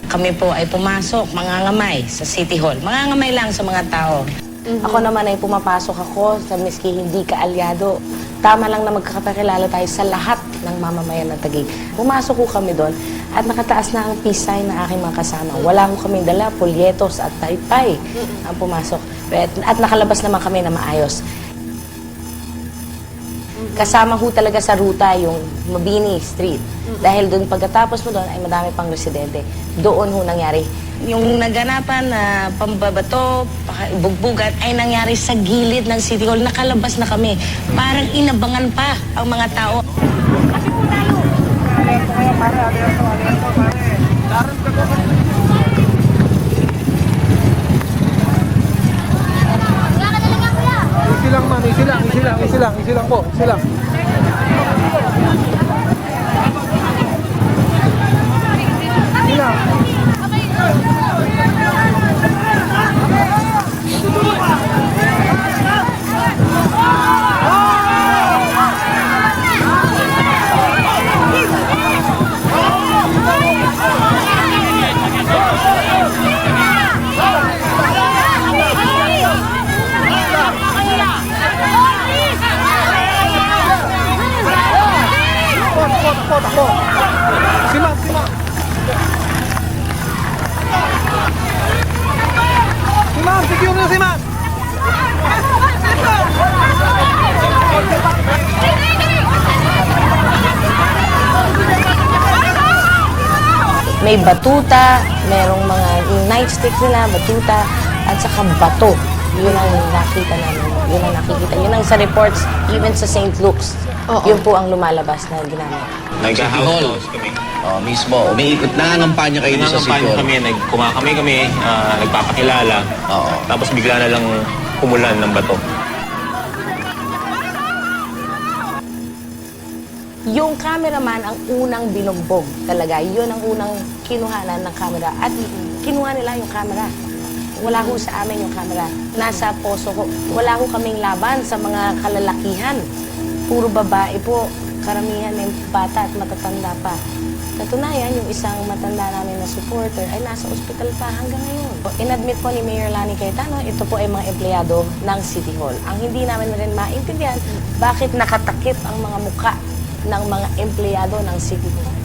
Kami po ay pumasok, mangangamay sa City Hall. Mangangamay lang sa mga tao. Ako naman ay pumapasok ako sa miski hindi kaalyado. Tama lang na magkakapakilala tayo sa lahat ng mamamayan ng Taguig. Pumasok ko kami doon at nakataas na ang peace sign ng aking mga kasama. Wala ko kaming dala, polyetos at taytay ang pumasok. At nakalabas naman kami na maayos. Kasama ho talaga sa ruta yung Mabini Street. Dahil doon pagkatapos mo doon ay madami pang residente. Doon ho nangyari. Yung naganapan na pambabato, bugbugan ay nangyari sa gilid ng City Hall. Nakalabas na kami. Parang inabangan pa ang mga tao. Kasi po tayo. Easy lang ma'am, easy lang po, easy lang. Easy lang. Takbo. Si ma'am. Si ma'am, secure na si ma'am. May batuta, merong mga nightstick nila, batuta, at saka bato. Yun ang nakita namin. Yun ang nakikita. Yun ang sa reports, even sa St. Luke's. Yun po ang lumalabas na ginamit. Nag-house kami. Mismo. Umiikot na ngampanya kayo sa City Hall. Kumakamay kami, nagpapakilala. Oo. Tapos bigla na lang kumulan ng bato. Yung cameraman ang unang binugbog talaga. Yun ang unang kinuhanan ng camera. At kinuha nila yung camera. Wala ho sa amin yung camera. Nasa poso ko. Wala ho kaming laban sa mga kalalakihan. Puro babae po. Karamihan yung bata at matatanda pa. Katunayan, yung isang matanda namin na supporter ay nasa ospital pa hanggang ngayon. Inadmit po ni Mayor Lani Cayetano, ito po ay mga empleyado ng City Hall. Ang hindi namin rin maintindihan, bakit nakatakip ang mga muka ng mga empleyado ng City Hall.